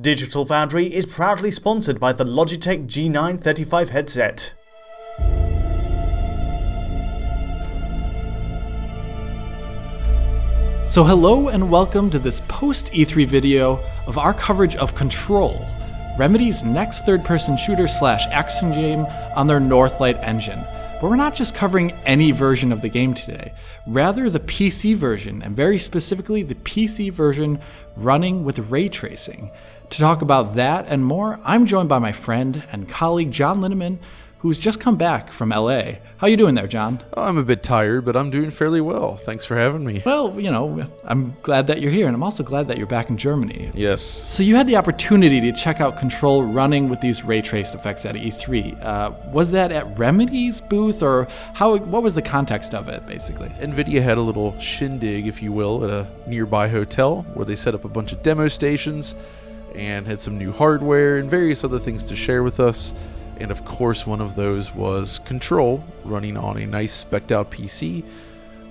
Digital Foundry is proudly sponsored by the Logitech G935 headset. So hello and welcome to this post-E3 video of our coverage of Control, Remedy's next third-person shooter / action game on their Northlight engine. But we're not just covering any version of the game today, rather the PC version, and very specifically the PC version running with ray tracing. To talk about that and more, I'm joined by my friend and colleague John Linneman, who's just come back from LA. How you doing there, John? I'm a bit tired, but I'm doing fairly well. Thanks for having me. Well, I'm glad that you're here, and I'm also glad that you're back in Germany. Yes. So you had the opportunity to check out Control running with these ray traced effects at E3. Was that at Remedy's booth, or what was the context of it, basically? NVIDIA had a little shindig, if you will, at a nearby hotel where they set up a bunch of demo stations and had some new hardware and various other things to share with us. And of course, one of those was Control, running on a nice spec'd out PC.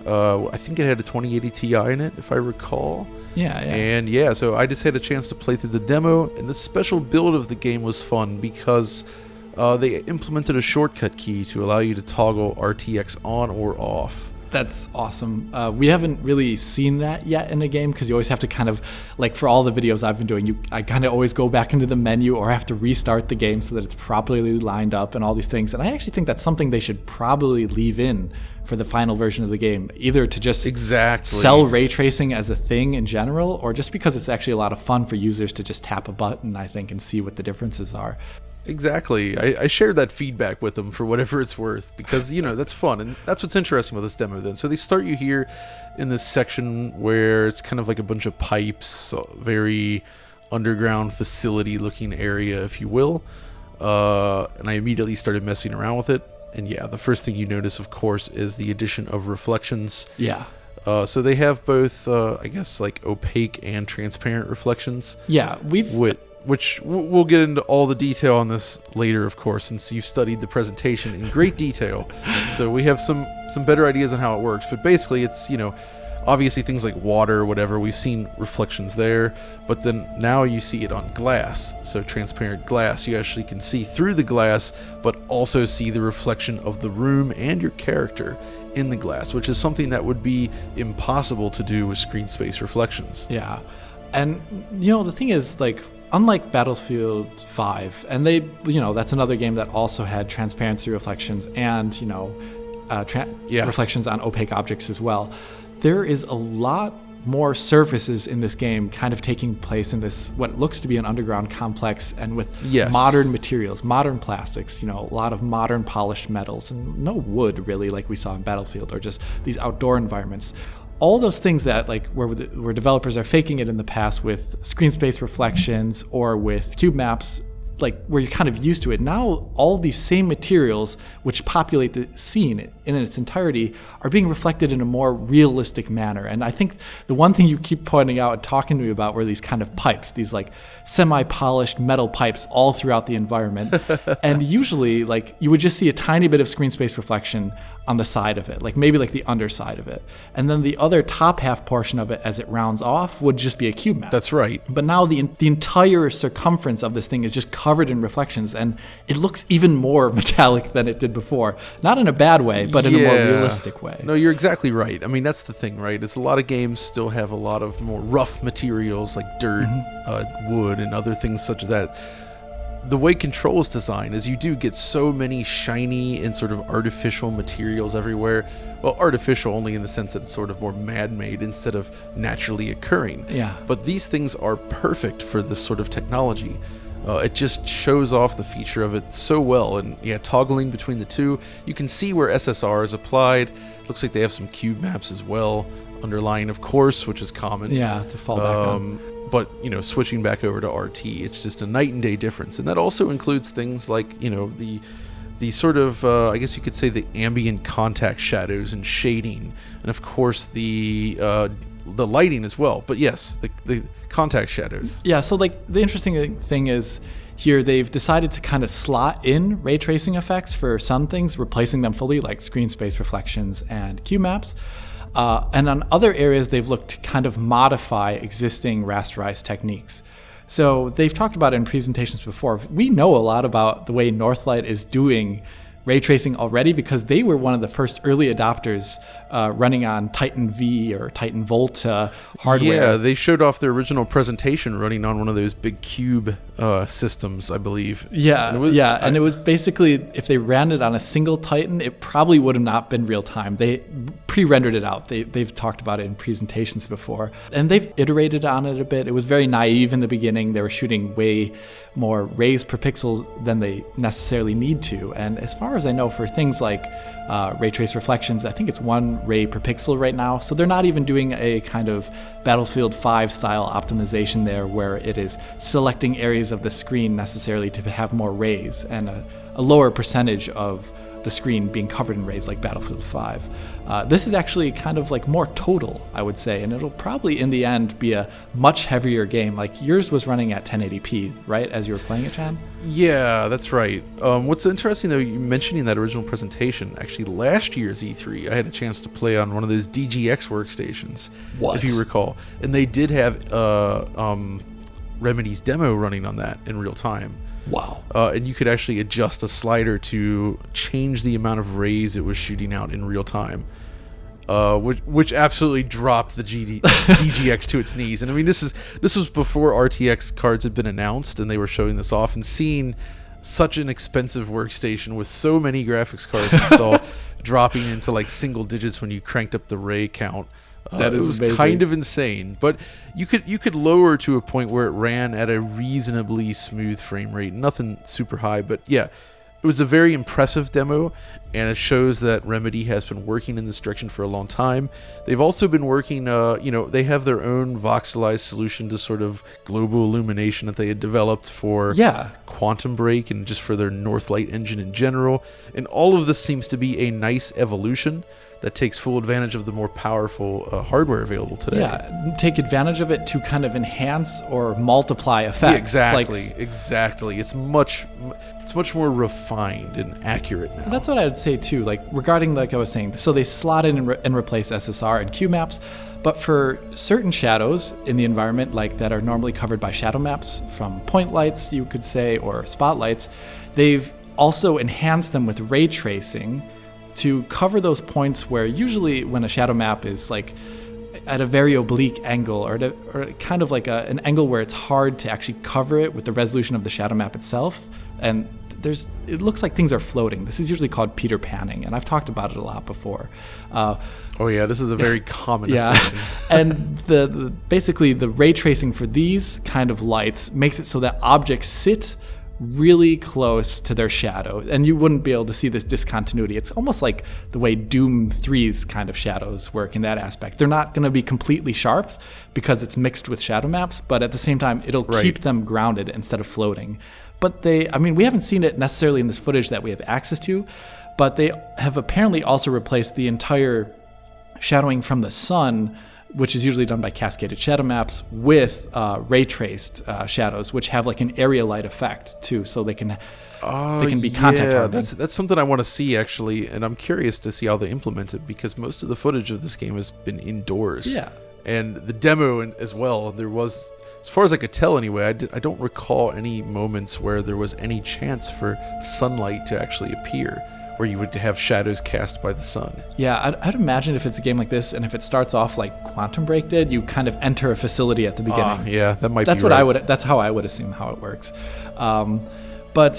I think it had a 2080 Ti in it, if I recall. Yeah. And yeah, so I just had a chance to play through the demo, and the special build of the game was fun because they implemented a shortcut key to allow you to toggle RTX on or off. That's awesome. We haven't really seen that yet in a game because you always have to kind of, like for all the videos I've been doing, I kind of always go back into the menu or have to restart the game so that it's properly lined up and all these things. And I actually think that's something they should probably leave in for the final version of the game, either to just sell ray tracing as a thing in general, or just because it's actually a lot of fun for users to just tap a button, I think, and see what the differences are. Exactly. I shared that feedback with them for whatever it's worth because, that's fun. And that's what's interesting about this demo then. So they start you here in this section where it's kind of like a bunch of pipes, very underground facility looking area, if you will. And I immediately started messing around with it. And yeah, the first thing you notice, of course, is the addition of reflections. Yeah. So they have both, like opaque and transparent reflections. Yeah, Which we'll get into all the detail on this later, of course, since you've studied the presentation in great detail. So we have some better ideas on how it works. But basically, it's, obviously things like water or whatever, we've seen reflections there. But then now you see it on glass. So transparent glass, you actually can see through the glass, but also see the reflection of the room and your character in the glass, which is something that would be impossible to do with screen space reflections. Yeah. And, the thing is, unlike Battlefield 5, and that's another game that also had transparency reflections and, reflections on opaque objects as well. There is a lot more surfaces in this game kind of taking place in this, what looks to be an underground complex, and with modern materials, modern plastics, a lot of modern polished metals, and no wood really like we saw in Battlefield, or just these outdoor environments. All those things that where developers are faking it in the past with screen space reflections or with cube maps, where you're kind of used to it. Now all these same materials which populate the scene in its entirety are being reflected in a more realistic manner. And I think the one thing you keep pointing out and talking to me about were these kind of pipes, these semi-polished metal pipes all throughout the environment. And usually you would just see a tiny bit of screen space reflection on the side of it, maybe the underside of it. And then the other top half portion of it as it rounds off would just be a cube map. That's right. But now the entire circumference of this thing is just covered in reflections, and it looks even more metallic than it did before. Not in a bad way, but in a more realistic way. No, you're exactly right. I mean, that's the thing, right? It's a lot of games still have a lot of more rough materials like dirt, wood, and other things such as that. The way Control is designed is you do get so many shiny and sort of artificial materials everywhere. Well, artificial only in the sense that it's sort of more man-made instead of naturally occurring. Yeah. But these things are perfect for this sort of technology. It just shows off the feature of it so well. And yeah, toggling between the two, you can see where SSR is applied. Looks like they have some cube maps as well, underlying, of course, which is common. Yeah, to fall back on. But, switching back over to RT, it's just a night and day difference. And that also includes things like, the sort of, I guess you could say, the ambient contact shadows and shading. And, of course, the lighting as well. But, yes, the contact shadows. Yeah, so, the interesting thing is here they've decided to kind of slot in ray tracing effects for some things, replacing them fully, like screen space reflections and cube maps. And on other areas, they've looked to kind of modify existing rasterized techniques. So they've talked about it in presentations before. We know a lot about the way Northlight is doing ray tracing already because they were one of the first early adopters running on Titan V or Titan Volt hardware. Yeah, they showed off their original presentation running on one of those big cube systems, I believe. Yeah, and it was basically, if they ran it on a single Titan, it probably would have not been real time. They pre-rendered it out. They've talked about it in presentations before. And they've iterated on it a bit. It was very naive in the beginning. They were shooting way more rays per pixel than they necessarily need to. And as far as I know, for things like ray trace reflections, I think it's 1 ray per pixel right now. So they're not even doing a kind of Battlefield 5 style optimization there where it is selecting areas of the screen necessarily to have more rays and a lower percentage of the screen being covered in rays like Battlefield 5. This is actually kind of like more total, I would say, and it'll probably in the end be a much heavier game. Like yours was running at 1080p, right, as you were playing it, Chad? Yeah, that's right. What's interesting, though, you mentioning that original presentation, actually last year's E3, I had a chance to play on one of those DGX workstations, if you recall. And they did have Remedy's demo running on that in real time. Wow. And you could actually adjust a slider to change the amount of rays it was shooting out in real time, which absolutely dropped the DGX to its knees. And I mean, this was before RTX cards had been announced, and they were showing this off, and seeing such an expensive workstation with so many graphics cards installed dropping into like single digits when you cranked up the ray count. That is amazing. Amazing. Kind of insane, but you could lower to a point where it ran at a reasonably smooth frame rate, nothing super high, but yeah, it was a very impressive demo, and it shows that Remedy has been working in this direction for a long time. They've also been working, they have their own voxelized solution to sort of global illumination that they had developed for Quantum Break and just for their Northlight engine in general, and all of this seems to be a nice evolution that takes full advantage of the more powerful hardware available today. Yeah, take advantage of it to kind of enhance or multiply effects. Yeah, exactly. It's much more refined and accurate now. That's what I would say too. Like regarding, like I was saying, so they slot in and replace SSR and Q maps, but for certain shadows in the environment, like that are normally covered by shadow maps from point lights, you could say, or spotlights, they've also enhanced them with ray tracing to cover those points where usually when a shadow map is like at a very oblique angle or kind of like an angle where it's hard to actually cover it with the resolution of the shadow map itself, and it looks like things are floating. This is usually called Peter panning, and I've talked about it a lot before. This is a very common affliction. And basically the ray tracing for these kind of lights makes it so that objects sit really close to their shadow, and you wouldn't be able to see this discontinuity. It's almost like the way Doom 3's kind of shadows work in that aspect. They're not going to be completely sharp because it's mixed with shadow maps, but at the same time, it'll keep them grounded instead of floating. But we haven't seen it necessarily in this footage that we have access to, but they have apparently also replaced the entire shadowing from the sun, which is usually done by cascaded shadow maps, with ray traced shadows, which have like an area light effect too, so they can be contact targeting. That's something I want to see actually, and I'm curious to see how they implement it because most of the footage of this game has been indoors. Yeah, and the demo as well. There was, as far as I could tell anyway, I don't recall any moments where there was any chance for sunlight to actually appear, where you would have shadows cast by the sun. Yeah, I'd imagine if it's a game like this, and if it starts off like Quantum Break did, you kind of enter a facility at the beginning. Yeah, that might. That's be what That's how I would assume how it works. But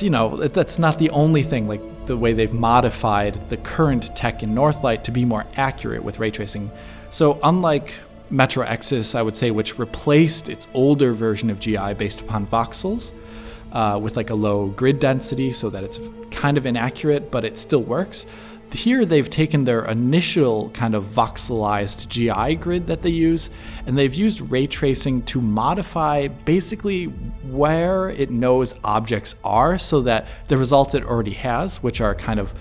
that's not the only thing. Like the way they've modified the current tech in Northlight to be more accurate with ray tracing. So unlike Metro Exodus, I would say, which replaced its older version of GI based upon voxels, with like a low grid density so that it's kind of inaccurate, but it still works. Here they've taken their initial kind of voxelized GI grid that they use, and they've used ray tracing to modify basically where it knows objects are so that the results it already has, which are kind of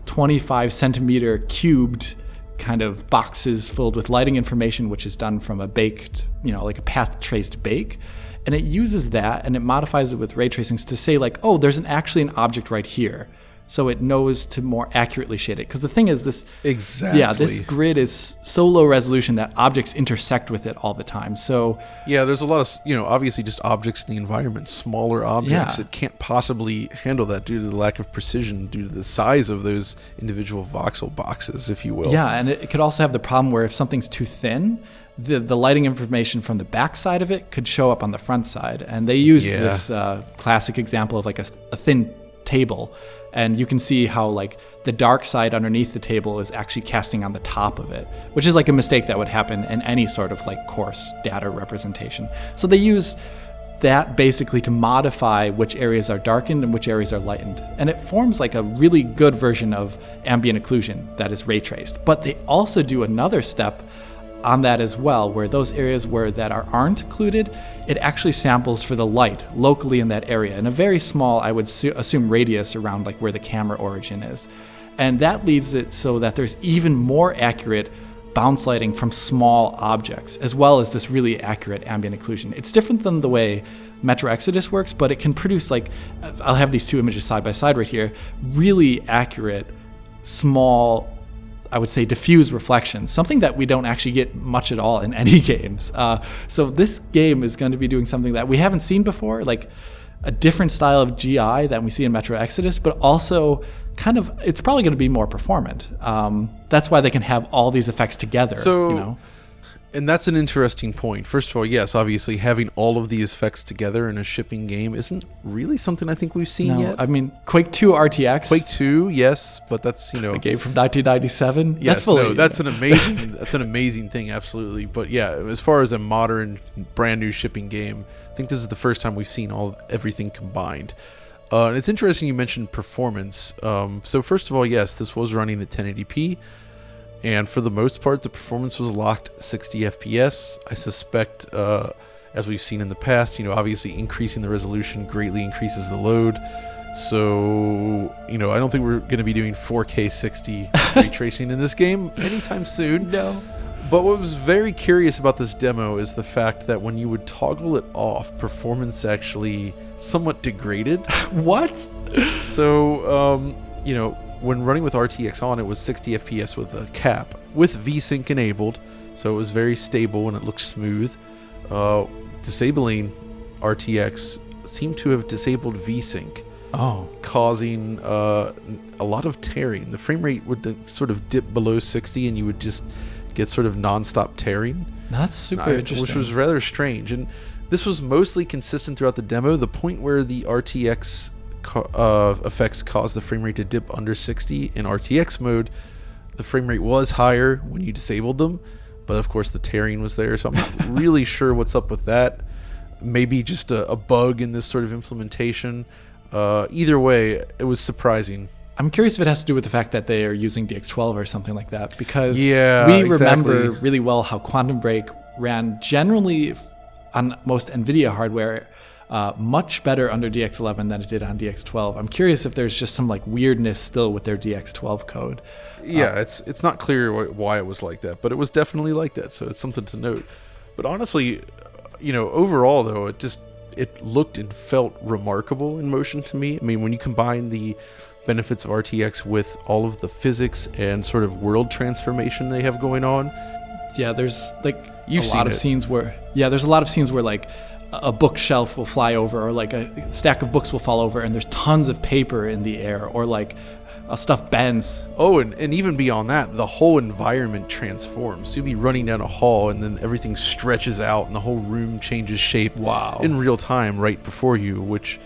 25 centimeter cubed kind of boxes filled with lighting information, which is done from a baked, like a path traced bake. And it uses that and it modifies it with ray tracings to say like, oh, there's actually an object right here. so it knows to more accurately shade it. Because the thing is, this grid is so low resolution that objects intersect with it all the time. So yeah, there's a lot of, obviously just objects in the environment, smaller objects. Yeah. It can't possibly handle that due to the lack of precision, due to the size of those individual voxel boxes, if you will. Yeah, and it could also have the problem where if something's too thin, the lighting information from the back side of it could show up on the front side. And they use this classic example of like a thin table. And you can see how like the dark side underneath the table is actually casting on the top of it, which is like a mistake that would happen in any sort of like coarse data representation. So they use that basically to modify which areas are darkened and which areas are lightened. And it forms like a really good version of ambient occlusion that is ray traced. But they also do another step on that as well, where those areas that aren't occluded, it actually samples for the light locally in that area in a very small, I would assume, radius around like where the camera origin is. And that leads it so that there's even more accurate bounce lighting from small objects, as well as this really accurate ambient occlusion. It's different than the way Metro Exodus works, but it can produce, like, I'll have these two images side by side right here, really accurate, small, I would say diffuse reflections, something that we don't actually get much at all in any games. So this game is going to be doing something that we haven't seen before, like a different style of GI than we see in Metro Exodus, but also kind of, it's probably going to be more performant. That's why they can have all these effects together. So, and that's an interesting point. First of all, yes, obviously having all of these effects together in a shipping game isn't really something I think we've seen yet. I mean, Quake 2 RTX. Quake 2, yes, but that's, a game from 1997. Yes, that's an amazing thing, absolutely. But yeah, as far as a modern, brand new shipping game, I think this is the first time we've seen everything combined. And it's interesting you mentioned performance. So first of all, yes, this was running at 1080p. And for the most part, the performance was locked 60 FPS. I suspect, as we've seen in the past, obviously increasing the resolution greatly increases the load. So, I don't think we're going to be doing 4K 60 ray tracing in this game anytime soon. No. But what was very curious about this demo is the fact that when you would toggle it off, performance actually somewhat degraded. What? So, when running with RTX on, it was 60 FPS with a cap, with VSync enabled, so it was very stable and it looked smooth. Disabling RTX seemed to have disabled VSync, causing a lot of tearing. The frame rate would sort of dip below 60 and you would just get sort of non-stop tearing. That's super interesting. Which was rather strange. And this was mostly consistent throughout the demo. The point where the RTX effects caused the frame rate to dip under 60 in RTX mode, the frame rate was higher when you disabled them, but of course the tearing was there, so I'm not really sure what's up with that. Maybe just a bug in this sort of implementation. Either way, it was surprising. I'm curious if it has to do with the fact that they are using DX12 or something like that, because remember really well how Quantum Break ran generally on most NVIDIA hardware much better under DX11 than it did on DX12. I'm curious if there's just some like weirdness still with their DX12 code. Yeah, it's not clear why it was like that, but it was definitely like that, so it's something to note. But honestly, overall though, it looked and felt remarkable in motion to me. I mean, when you combine the benefits of RTX with all of the physics and sort of world transformation they have going on. Yeah, there's like a lot of scenes where like a bookshelf will fly over, or like a stack of books will fall over and there's tons of paper in the air, or like stuff bends. Oh, and even beyond that, the whole environment transforms. So you'll be running down a hall and then everything stretches out and the whole room changes shape in real time right before you, which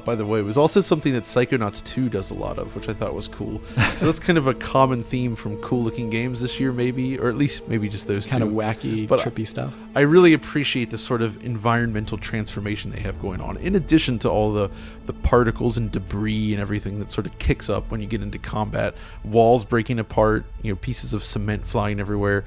by the way, was also something that Psychonauts 2 does a lot of, which I thought was cool. So that's kind of a common theme from cool-looking games this year, maybe, or at least maybe just those kind two. Kind of wacky, trippy stuff. I really appreciate the sort of environmental transformation they have going on, in addition to all the particles and debris and everything that sort of kicks up when you get into combat. Walls breaking apart, pieces of cement flying everywhere,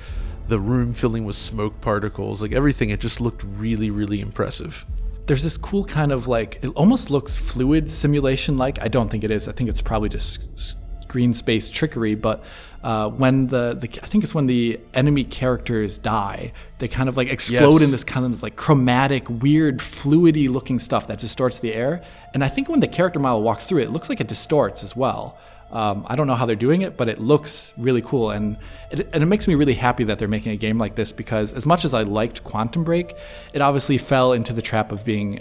the room filling with smoke particles, like everything. It just looked really, really impressive. There's this cool kind of like, it almost looks fluid simulation like. I don't think it is. I think it's probably just screen space trickery, but when I think it's when the enemy characters die, they kind of like explode in this kind of like chromatic, weird, fluidy looking stuff that distorts the air. And I think when the character model walks through it, it looks like it distorts as well. I don't know how they're doing it, but it looks really cool. And it makes me really happy that they're making a game like this, because as much as I liked Quantum Break, it obviously fell into the trap of being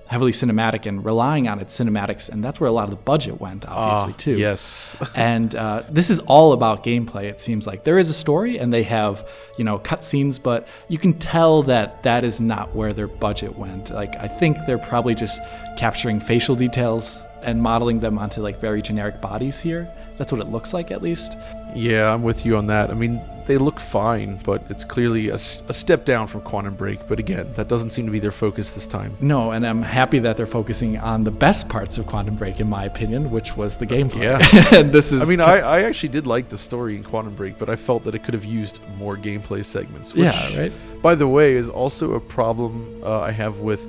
heavily cinematic and relying on its cinematics. And that's where a lot of the budget went, obviously, too. Yes. And this is all about gameplay, it seems like. There is a story and they have, cutscenes, but you can tell that that is not where their budget went. Like, I think they're probably just capturing facial details and modeling them onto like very generic bodies here. That's what it looks like, at least. Yeah, I'm with you on that. I mean, they look fine, but it's clearly a step down from Quantum Break. But again, that doesn't seem to be their focus this time. No, and I'm happy that they're focusing on the best parts of Quantum Break, in my opinion, which was the gameplay. Yeah. And this is. I mean, I actually did like the story in Quantum Break, but I felt that it could have used more gameplay segments. Which, yeah, right. By the way, is also a problem I have with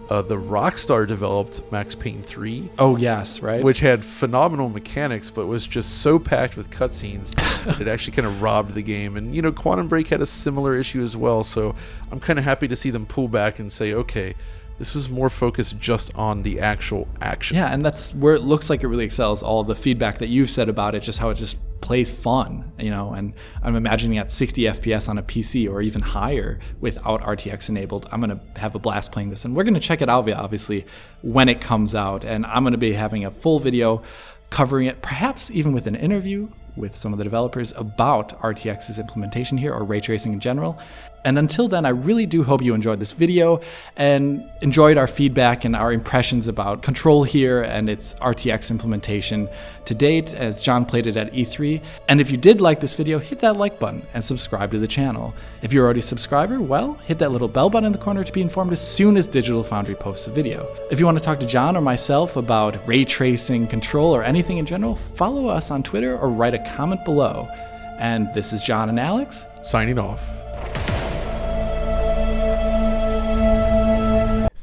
the Rockstar developed Max Payne 3. Oh, yes, right. Which had phenomenal mechanics, but was just so packed with cutscenes that it actually kind of robbed the game. And, Quantum Break had a similar issue as well, so I'm kind of happy to see them pull back and say, okay, this is more focused just on the actual action. Yeah, and that's where it looks like it really excels. All the feedback that you've said about it, just how it just plays fun, and I'm imagining at 60 FPS on a PC or even higher without RTX enabled, I'm going to have a blast playing this. And we're going to check it out, obviously, when it comes out. And I'm going to be having a full video covering it, perhaps even with an interview with some of the developers about RTX's implementation here, or ray tracing in general. And until then, I really do hope you enjoyed this video and enjoyed our feedback and our impressions about Control here and its RTX implementation to date, as John played it at E3. And if you did like this video, hit that like button and subscribe to the channel. If you're already a subscriber, well, hit that little bell button in the corner to be informed as soon as Digital Foundry posts a video. If you want to talk to John or myself about ray tracing, Control, or anything in general, follow us on Twitter or write a comment below. And this is John and Alex, signing off.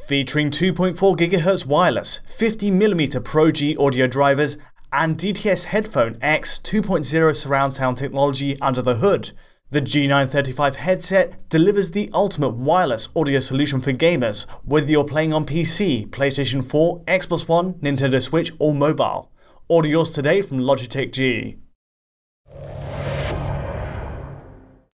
Featuring 2.4 GHz wireless, 50mm Pro G audio drivers, and DTS Headphone X 2.0 surround sound technology under the hood, the G935 headset delivers the ultimate wireless audio solution for gamers, whether you're playing on PC, PlayStation 4, Xbox One, Nintendo Switch, or mobile. Order yours today from Logitech G.